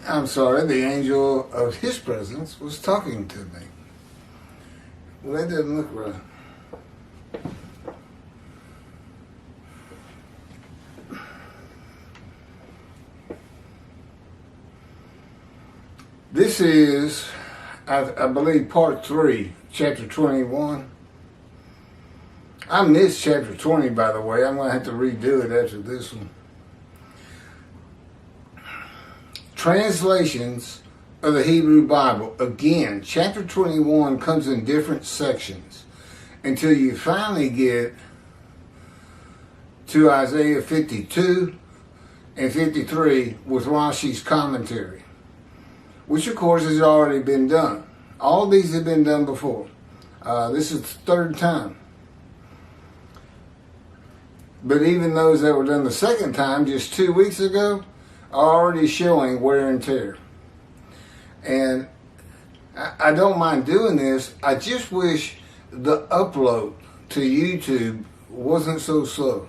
I'm sorry, the angel of his presence was talking to me. Well, that doesn't look right. This is, I believe, part 3, chapter 21. I missed chapter 20, by the way. I'm going to have to redo it after this one. Translations of the Hebrew Bible. Again, chapter 21 comes in different sections until you finally get to Isaiah 52 and 53 with Rashi's commentary, which of course has already been done. All these have been done before. This is the third time. But even those that were done the second time, just 2 weeks ago, are already showing wear and tear. And I don't mind doing this. I just wish the upload to YouTube wasn't so slow.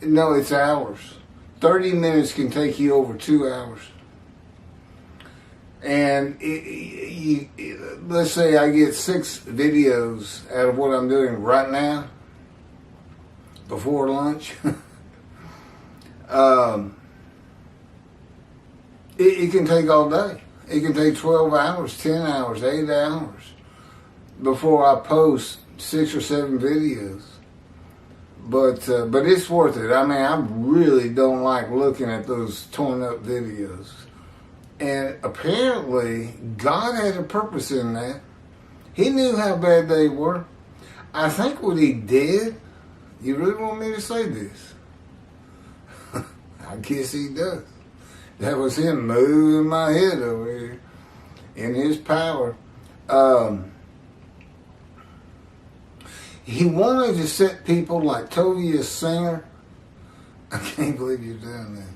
No, it's hours. 30 minutes can take you over 2 hours. And let's say I get 6 videos out of what I'm doing right now, before lunch. It can take all day. It can take 12 hours, 10 hours, 8 hours before I post 6 or 7 videos. But it's worth it. I mean, I really don't like looking at those torn up videos. And apparently, God had a purpose in that. He knew how bad they were. I think what he did, you really want me to say this? I guess he does. That was him moving my head over here in his power. He wanted to set people like Tovia Singer. I can't believe you're doing that.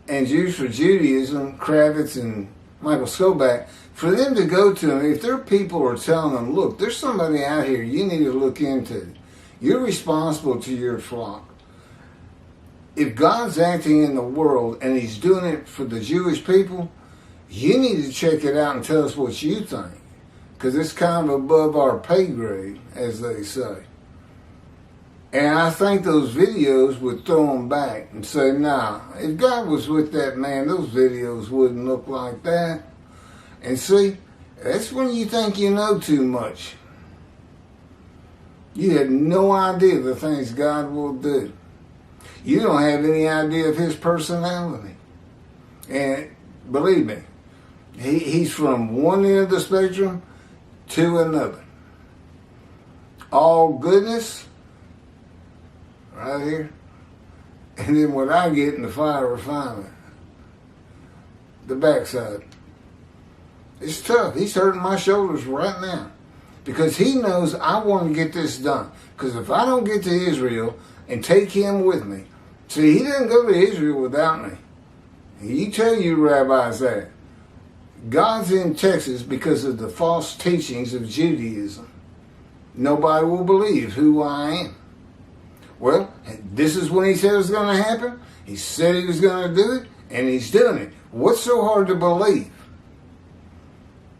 And Jews for Judaism, Kravitz and Michael Skobac, for them to go to him, if their people are telling them, look, there's somebody out here you need to look into. You're responsible to your flock. If God's acting in the world and he's doing it for the Jewish people, you need to check it out and tell us what you think. Because it's kind of above our pay grade, as they say. And I think those videos would throw them back and say, nah, if God was with that man, those videos wouldn't look like that. And see, that's when you think you know too much. You have no idea the things God will do. You don't have any idea of his personality. And believe me, he's from one end of the spectrum to another. All goodness, right here. And then what I get in the fire refinement, the backside. It's tough. He's hurting my shoulders right now. Because he knows I want to get this done. Because if I don't get to Israel and take him with me, see, he didn't go to Israel without me. You tell you rabbis that. God's in Texas because of the false teachings of Judaism. Nobody will believe who I am. Well, this is when he said it was going to happen. He said he was going to do it, and he's doing it. What's so hard to believe?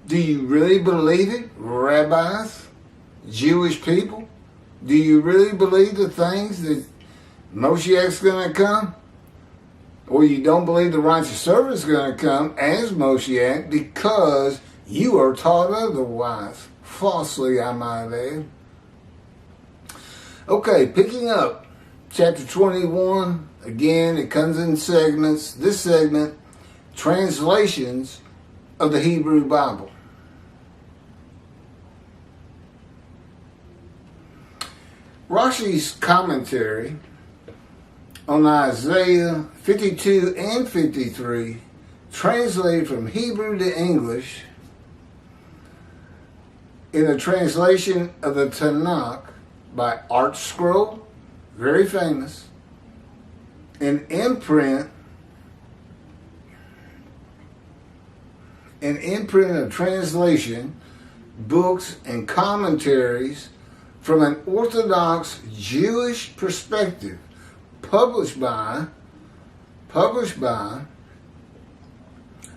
Do you really believe it, rabbis, Jewish people? Do you really believe the things that Moshiach's going to come? Or you don't believe the righteous servant is going to come as Moshiach because you are taught otherwise. Falsely, I might add. Okay, picking up chapter 21. Again, it comes in segments. This segment, translations of the Hebrew Bible. Rashi's commentary on Isaiah 52 and 53, translated from Hebrew to English in a translation of the Tanakh by Art Scroll, very famous, an imprint of translation, books, and commentaries from an Orthodox Jewish perspective, published by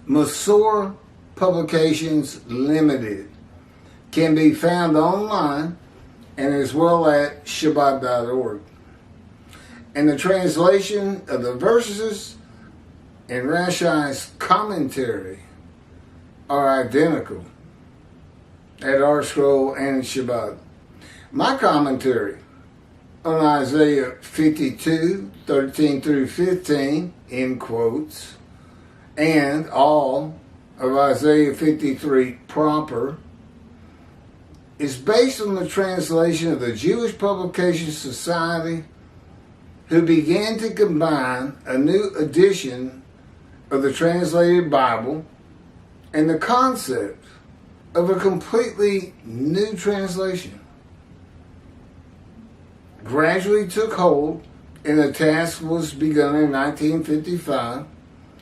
Masor Publications Limited, can be found online and as well at Shabbat.org. And the translation of the verses in Rashi's commentary are identical at Art Scroll and Shabbat. My commentary on Isaiah 52, 13 through 15, in quotes, and all of Isaiah 53 proper, is based on the translation of the Jewish Publication Society, who began to combine a new edition of the translated Bible and the concept of a completely new translation. Gradually took hold, and the task was begun in 1955.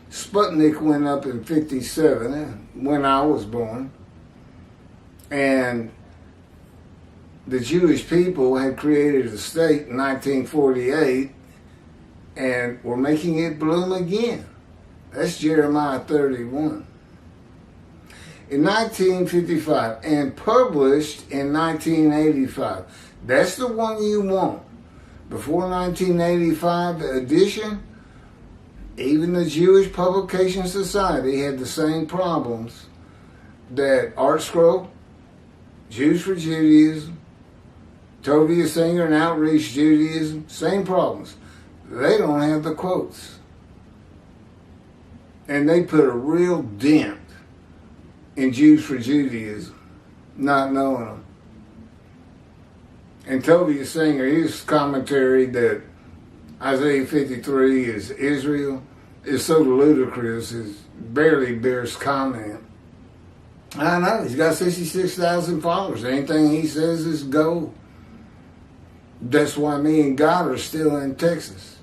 Sputnik went up in 57, when I was born, and the Jewish people had created a state in 1948 and were making it bloom again. That's Jeremiah 31. In 1955 and published in 1985. That's the one you want. Before 1985 edition, even the Jewish Publication Society had the same problems that Art Scroll, Jews for Judaism, Tovia Singer and Outreach Judaism, same problems. They don't have the quotes. And they put a real dent in Jews for Judaism, not knowing them. And Tovia Singer, his commentary that Isaiah 53 is Israel is so ludicrous, it barely bears comment. I know, he's got 66,000 followers. Anything he says is gold. That's why me and God are still in Texas.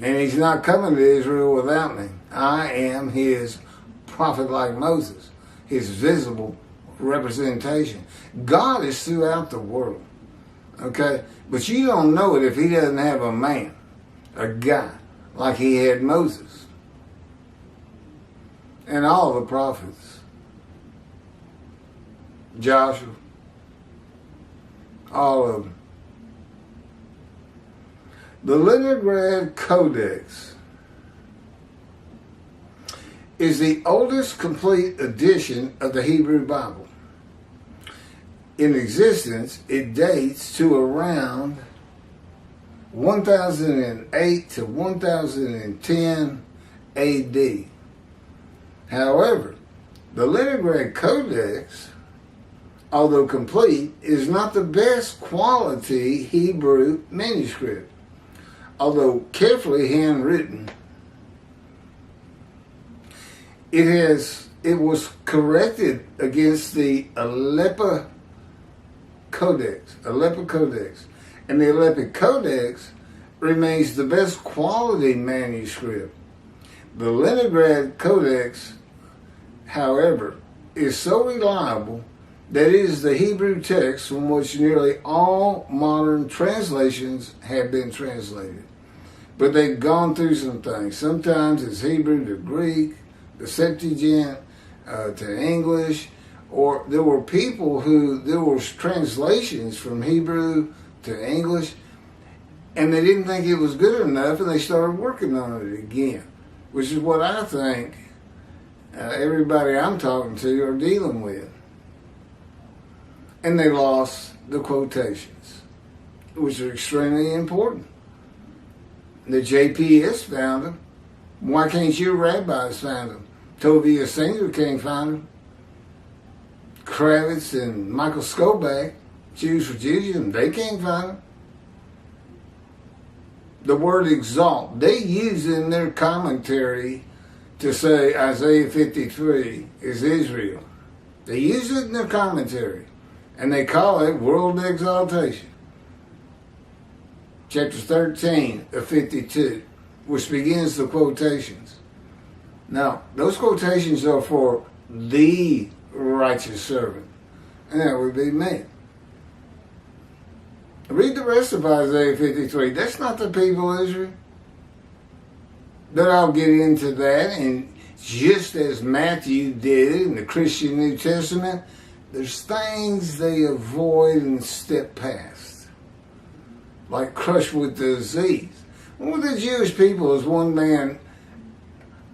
And he's not coming to Israel without me. I am his prophet like Moses, his visible representation. God is throughout the world. Okay? But you don't know it if he doesn't have a man, a guy, like he had Moses. And all the prophets. Joshua. All of them. The Leningrad Codex is the oldest complete edition of the Hebrew Bible. In existence, it dates to around 1008 to 1010 AD. However, the Leningrad Codex, although complete, is not the best quality Hebrew manuscript. Although carefully handwritten, it was corrected against the Aleppo Codex. And the Aleppo Codex remains the best quality manuscript. The Leningrad Codex, however, is so reliable that it is the Hebrew text from which nearly all modern translations have been translated. But they've gone through some things. Sometimes it's Hebrew to Greek, the Septuagint to English, or there were people there were translations from Hebrew to English, and they didn't think it was good enough, and they started working on it again, which is what I think everybody I'm talking to are dealing with. And they lost the quotations, which are extremely important. The JPS found them. Why can't your rabbis find them? Tovia Singer can't find them. Kravitz and Michael Skoback, Jews for Judaism, they can't find them. The word exalt, they use in their commentary to say Isaiah 53 is Israel. They use it in their commentary, and they call it world exaltation. Chapter 13 of 52, which begins the quotations. Now, those quotations are for the righteous servant, and that would be me. Read the rest of Isaiah 53. That's not the people of Israel. But I'll get into that. And just as Matthew did in the Christian New Testament, there's things they avoid and step past, like crushed with disease. Well, the Jewish people is one man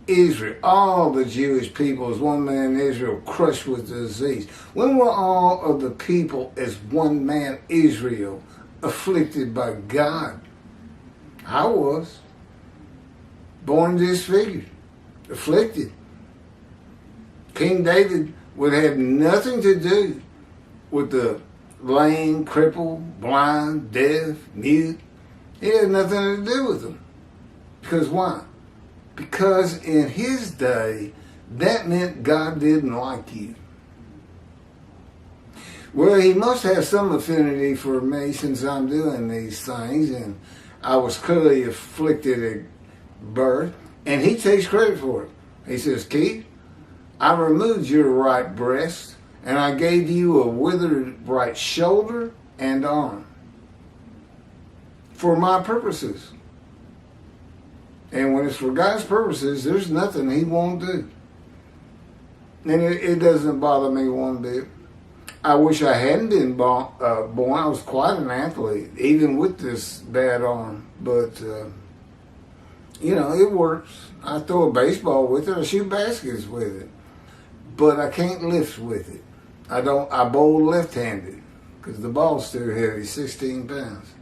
Israel. All the Jewish people is one man Israel crushed with disease. When were all of the people as one man Israel afflicted by God? I was. Born disfigured, afflicted. King David would have nothing to do with the lame, crippled, blind, deaf, mute. He had nothing to do with them. Because why? Because in his day, that meant God didn't like you. Well, he must have some affinity for me since I'm doing these things, and I was clearly afflicted at birth, and he takes credit for it. He says, Keith, I removed your right breast, and I gave you a withered right shoulder and arm for my purposes. And when it's for God's purposes, there's nothing he won't do. And it doesn't bother me one bit. I wish I hadn't been born. I was quite an athlete, even with this bad arm. But, it works. I throw a baseball with it. I shoot baskets with it. But I can't lift with it. I bowl left-handed because the ball's too heavy, 16 pounds.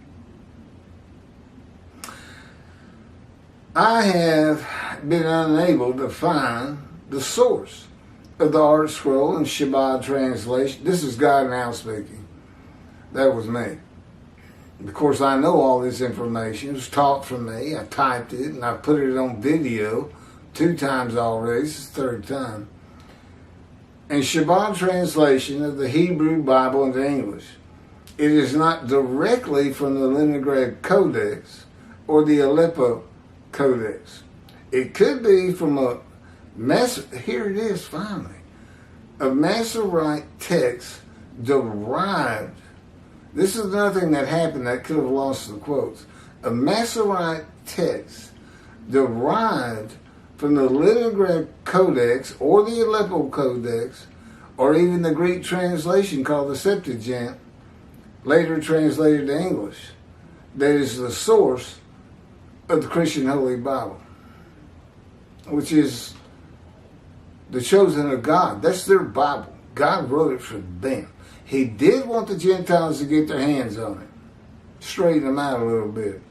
I have been unable to find the source of the Art Scroll and Shabbat translation. This is God now speaking. That was me. Of course, I know all this information. It was taught from me. I typed it, and I put it on video 2 times already. This is the 3rd time. And Shabbat translation of the Hebrew Bible into English. It is not directly from the Leningrad Codex or the Aleppo Codex. It could be from here it is finally, a Masorite text derived. This is nothing that happened that could have lost the quotes. A Masorite text derived from the Leningrad Codex or the Aleppo Codex, or even the Greek translation called the Septuagint, later translated to English, that is the source of the Christian Holy Bible, which is the chosen of God. That's their Bible. God wrote it for them. He did want the Gentiles to get their hands on it, straighten them out a little bit.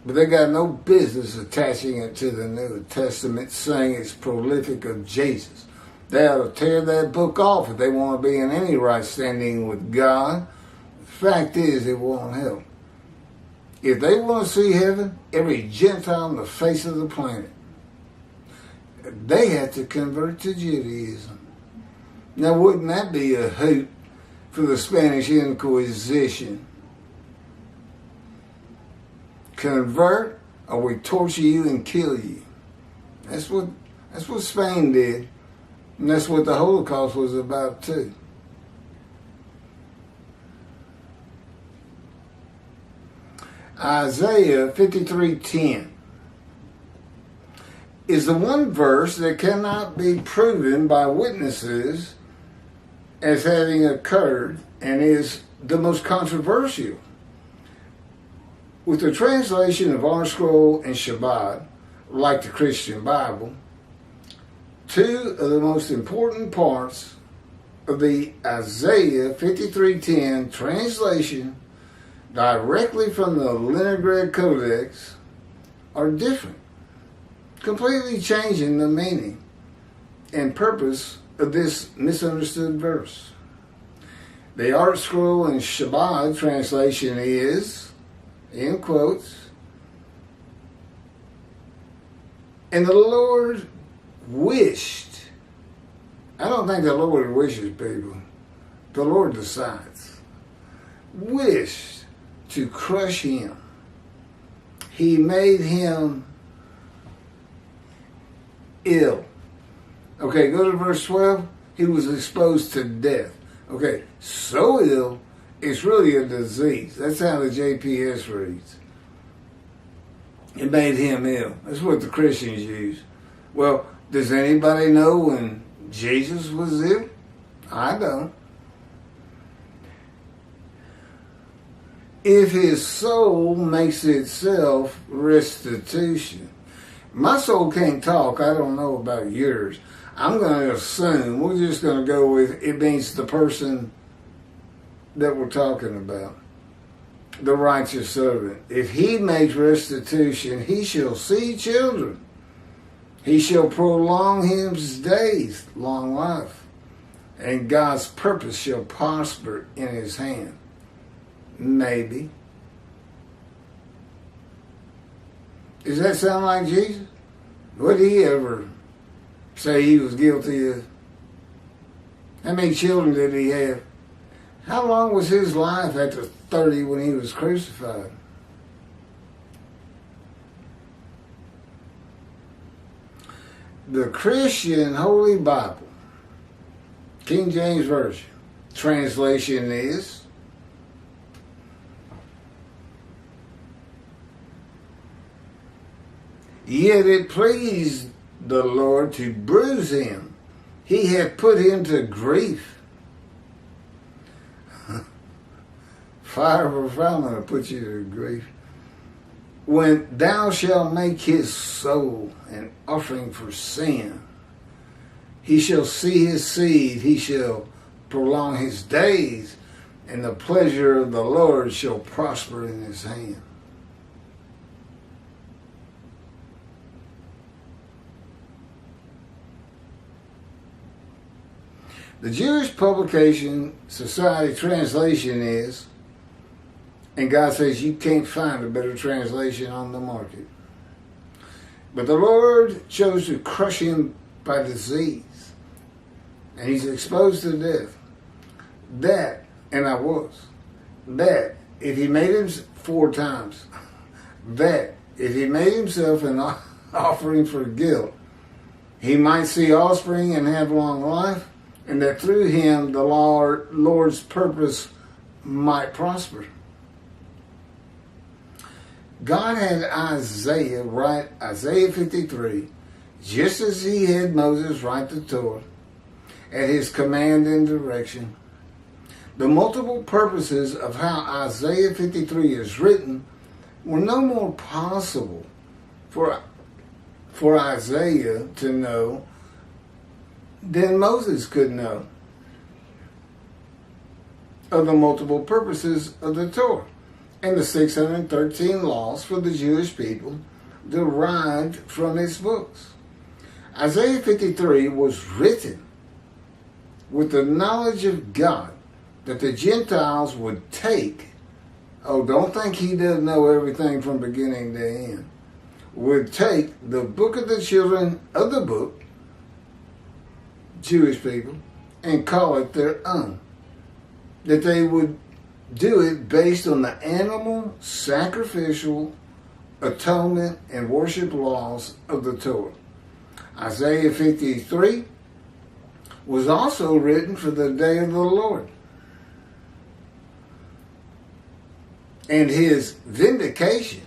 But they got no business attaching it to the New Testament, saying it's prolific of Jesus. They ought to tear that book off if they want to be in any right standing with God. The fact is, it won't help. If they want to see heaven, every Gentile on the face of the planet, they have to convert to Judaism. Now, wouldn't that be a hoot for the Spanish Inquisition? Convert, or we torture you and kill you. That's what Spain did, and that's what the Holocaust was about too. Isaiah 53:10 is the one verse that cannot be proven by witnesses as having occurred, and is the most controversial. With the translation of our scroll and Shabbat, like the Christian Bible, 2 of the most important parts of the Isaiah 53:10 translation directly from the Leningrad Codex are different, completely changing the meaning and purpose of this misunderstood verse. The Art Scroll and Shabbat translation is, in quotes, and the Lord wished. I don't think the Lord wishes, people. The Lord decides. Wished to crush him. He made him ill. Okay, go to verse 12. He was exposed to death. Okay, so ill It's really a disease. That's how the JPS reads. It made him ill. That's what the Christians use. Well, does anybody know when Jesus was ill? I don't. If his soul makes itself restitution. My soul can't talk. I don't know about yours. I'm going to assume, we're just going to go with, it means the person that we're talking about. The righteous servant. If he makes restitution, he shall see children. He shall prolong his days, long life. And God's purpose shall prosper in his hand. Maybe. Does that sound like Jesus? What did he ever say he was guilty of? How many children did he have? How long was his life after 30 when he was crucified? The Christian Holy Bible, King James Version, translation is, yet it pleased the Lord to bruise him. He hath put him to grief. Fire of refinement will put you to grief. When thou shalt make his soul an offering for sin, he shall see his seed, he shall prolong his days, and the pleasure of the Lord shall prosper in his hand. The Jewish Publication Society translation is, and God says you can't find a better translation on the market. But the Lord chose to crush him by disease, and he's exposed to death. That, and I was, that if he made him 4 times, that if he made himself an offering for guilt, he might see offspring and have long life, and that through him the Lord's purpose might prosper. God had Isaiah write Isaiah 53, just as he had Moses write the Torah, at his command and direction. The multiple purposes of how Isaiah 53 is written were no more possible for Isaiah to know than Moses could know of the multiple purposes of the Torah and the 613 laws for the Jewish people derived from its books. Isaiah 53 was written with the knowledge of God that the Gentiles would take. Oh, don't think he doesn't know everything from beginning to end. Would take the book of the children of the book, Jewish people, and call it their own. That they would do it based on the animal, sacrificial, atonement, and worship laws of the Torah. Isaiah 53 was also written for the day of the Lord. And his vindication,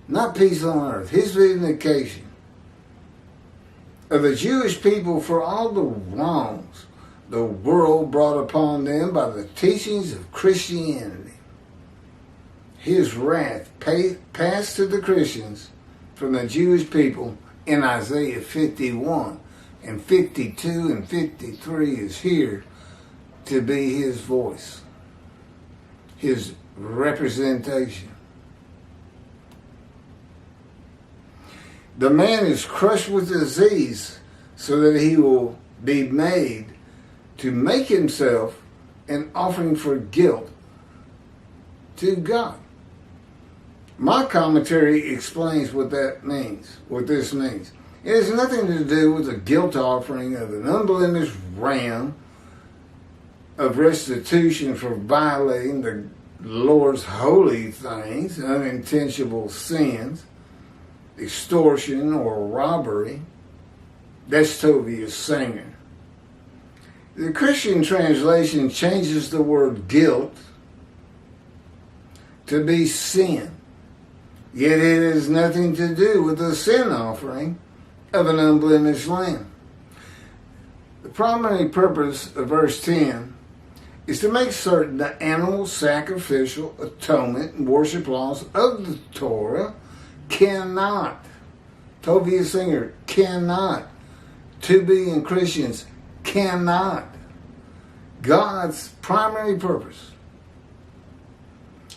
not peace on earth, his vindication of the Jewish people for all the wrongs the world brought upon them by the teachings of Christianity. His wrath passed to the Christians from the Jewish people in Isaiah 51, and 52 and 53 is here to be his voice, his representation. The man is crushed with disease so that he will be made to make himself an offering for guilt to God. My commentary explains what that means, what this means. It has nothing to do with a guilt offering of an unblemished ram of restitution for violating the Lord's holy things, unintentional sins, extortion or robbery. That's Tobias Singer. The Christian translation changes the word guilt to be sin. Yet it has nothing to do with the sin offering of an unblemished lamb. The primary purpose of verse 10 is to make certain the animal sacrificial atonement and worship laws of the Torah cannot, Tovia Singer, cannot, to-be and Christians cannot. God's primary purpose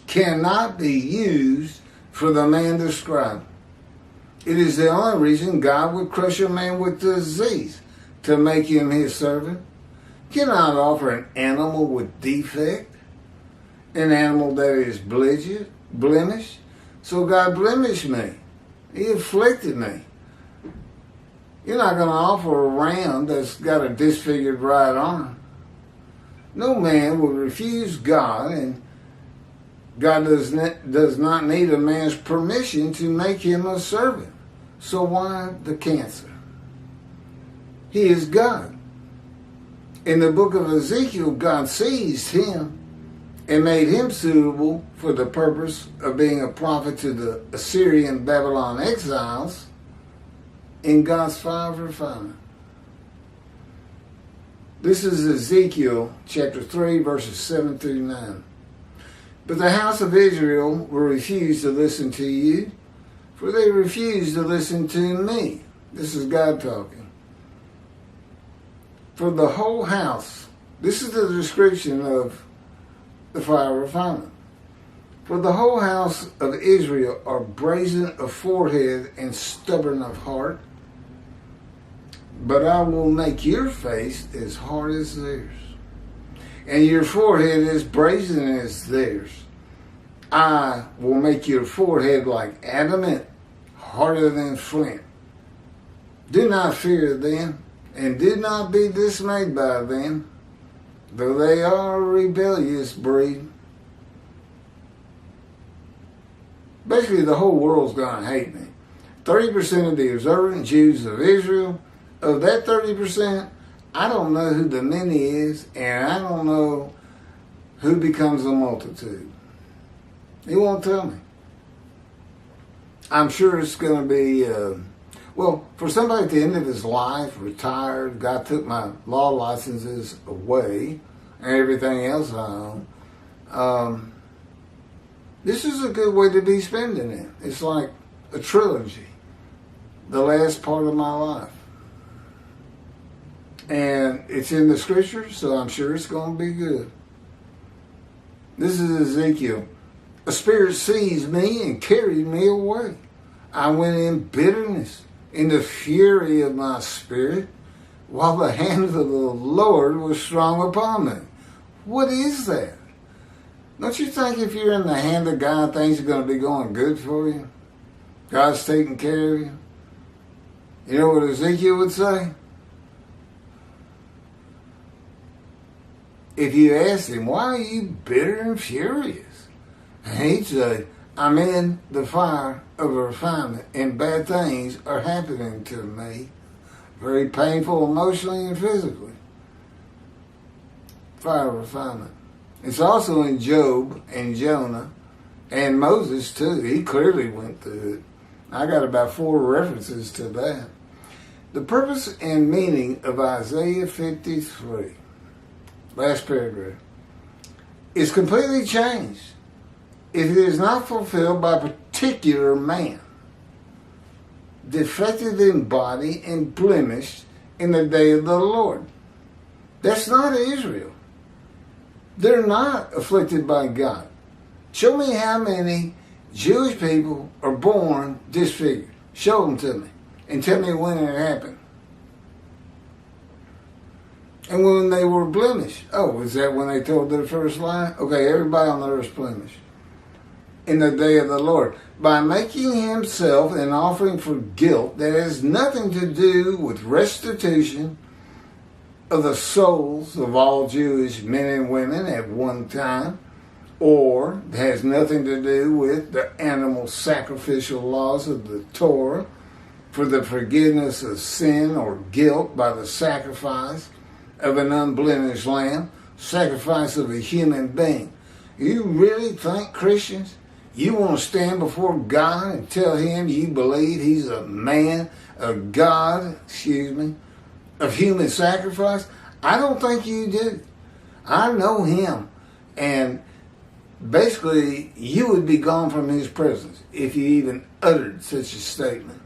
cannot be used for the man described. It is the only reason God would crush a man with disease to make him his servant. Cannot offer an animal with defect, an animal that is blemished. So God blemished me. He afflicted me. You're not going to offer a ram that's got a disfigured right arm. No man will refuse God, and God does not need a man's permission to make him a servant. So why the cancer? He is God. In the book of Ezekiel, God seized him and made him suitable for the purpose of being a prophet to the Assyrian Babylon exiles in God's fire of refinement. This is Ezekiel chapter 3, verses 7 through 9. But the house of Israel will refuse to listen to you, for they refuse to listen to me. This is God talking. For the whole house, this is the description of the fire of refinement. For the whole house of Israel are brazen of forehead and stubborn of heart, but I will make your face as hard as theirs, and your forehead as brazen as theirs. I will make your forehead like adamant, harder than flint. Do not fear them, and do not be dismayed by them, though they are a rebellious breed. Basically, the whole world's going to hate me. 30% of the observant Jews of Israel, of that 30%, I don't know who the many is, and I don't know who becomes a multitude. He won't tell me. I'm sure it's going to be, for somebody at the end of his life, retired, God took my law licenses away, and everything else I own, this is a good way to be spending it. It's like a trilogy, the last part of my life. And it's in the scriptures, so I'm sure it's going to be good. This is Ezekiel. A spirit seized me and carried me away. I went in bitterness, in the fury of my spirit, while the hand of the Lord was strong upon me. What is that? Don't you think if you're in the hand of God, things are going to be going good for you? God's taking care of you. You know what Ezekiel would say? If you asked him, why are you bitter and furious? And he'd say, I'm in the fire of refinement, and bad things are happening to me. Very painful emotionally and physically. Fire of refinement. It's also in Job and Jonah and Moses too. He clearly went through it. I got about 4 references to that. The purpose and meaning of Isaiah 53, last paragraph, is completely changed if it is not fulfilled by a particular man, defected in body and blemished in the day of the Lord. That's not Israel. They're not afflicted by God. Show me how many Jewish people are born disfigured. Show them to me. And tell me when it happened. And when they were blemished. Oh, is that when they told their first lie? Okay, everybody on the earth is blemished. In the day of the Lord. By making himself an offering for guilt that has nothing to do with restitution of the souls of all Jewish men and women at one time, or has nothing to do with the animal sacrificial laws of the Torah for the forgiveness of sin or guilt by the sacrifice of an unblemished lamb, sacrifice of a human being. You really think, Christians, you want to stand before God and tell him you believe he's a man, a God, of human sacrifice? I don't think you do. I know him. And basically, you would be gone from his presence if you even uttered such a statement.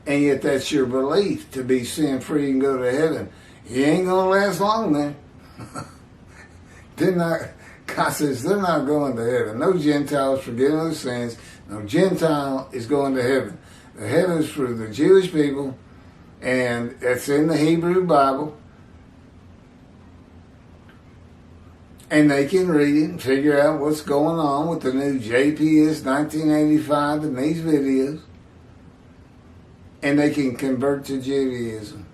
And yet that's your belief, to be sin-free and go to heaven. You ain't going to last long then. God says they're not going to heaven. No Gentiles forgetting their sins. No Gentile is going to heaven. The heaven is for the Jewish people, and it's in the Hebrew Bible. And they can read it and figure out what's going on with the new JPS 1985 and these videos. And they can convert to Judaism.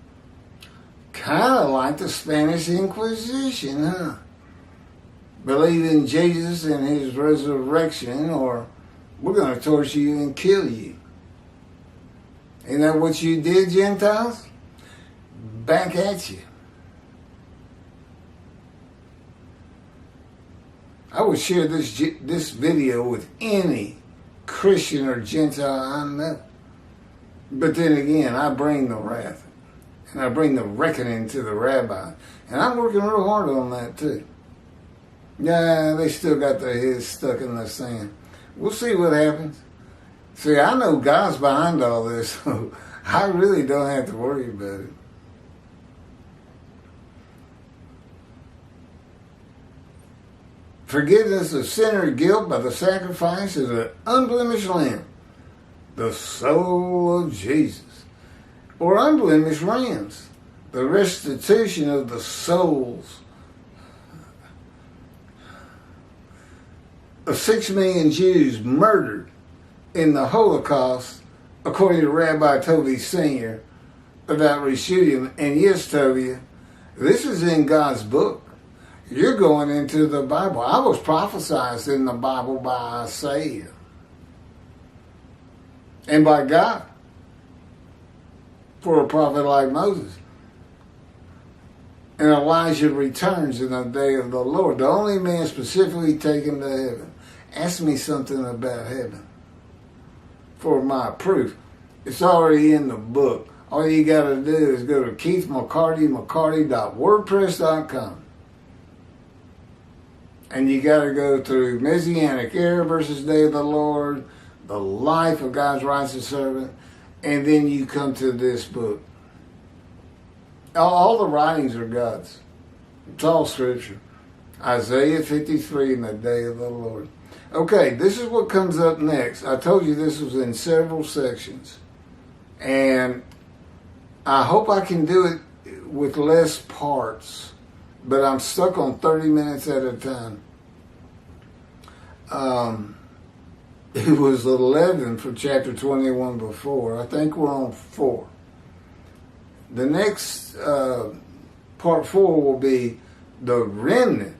Kind of like the Spanish Inquisition, huh? Believe in Jesus and his resurrection, or we're going to torture you and kill you. Isn't that what you did, Gentiles? Back at you. I would share this video with any Christian or Gentile I know. But then again, I bring the wrath. And I bring the reckoning to the rabbi. And I'm working real hard on that too. Yeah, they still got their heads stuck in the sand. We'll see what happens. See, I know God's behind all this, so I really don't have to worry about it. Forgiveness of sin or guilt by the sacrifice of an unblemished lamb, the soul of Jesus. Or unblemished rams, the restitution of the souls of 6 million Jews murdered in the Holocaust, according to Rabbi Toby Sr. about Rishudim. And yes, Toby, this is in God's book. You're going into the Bible. I was prophesied in the Bible by Isaiah and by God for a prophet like Moses. And Elijah returns in the day of the Lord, the only man specifically taken to heaven. Ask me something about heaven for my proof. It's already in the book. All you got to do is go to keithmccarty.wordpress.com. And you got to go through Messianic Era versus Day of the Lord, the life of God's righteous servant, and then you come to this book. All the writings are God's. It's all Scripture. Isaiah 53 and the day of the Lord. Okay, this is what comes up next. I told you this was in several sections. And I hope I can do it with less parts. But I'm stuck on 30 minutes at a time. It was 11 for chapter 21 before. I think we're on 4. The next part 4 will be the remnant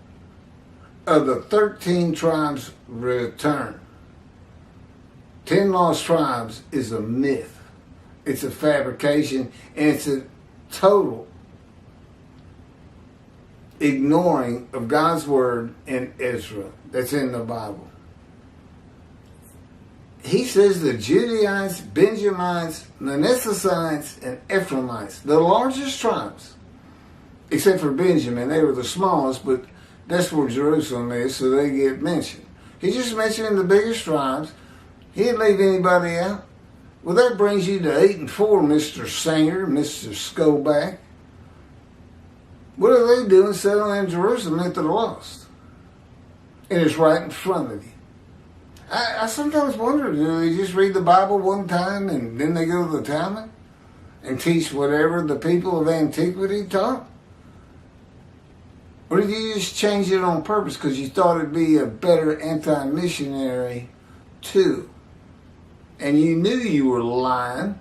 of the 13 tribes return. 10 lost tribes is a myth. It's a fabrication, and it's a total ignoring of God's word in Israel that's in the Bible. He says the Judaites, Benjamites, Manassesites, and Ephraimites, the largest tribes, except for Benjamin, they were the smallest, but that's where Jerusalem is, so they get mentioned. He just mentioned the biggest tribes. He didn't leave anybody out. Well, that brings you to 8 and 4, Mr. Singer, Mr. Skoback. What are they doing settling in Jerusalem if they're lost? And it's right in front of you. I sometimes wonder, do they just read the Bible one time and then they go to the Talmud and teach whatever the people of antiquity taught? Or did you just change it on purpose because you thought it'd be a better anti-missionary tool? And you knew you were lying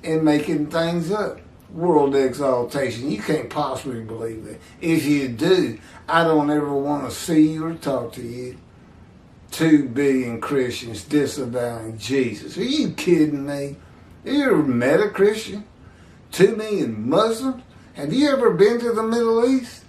and making things up. World exaltation. You can't possibly believe that. If you do, I don't ever want to see you or talk to you. 2 billion Christians disavowing Jesus. Are you kidding me? You ever met a Christian? 2 million Muslims? Have you ever been to the Middle East?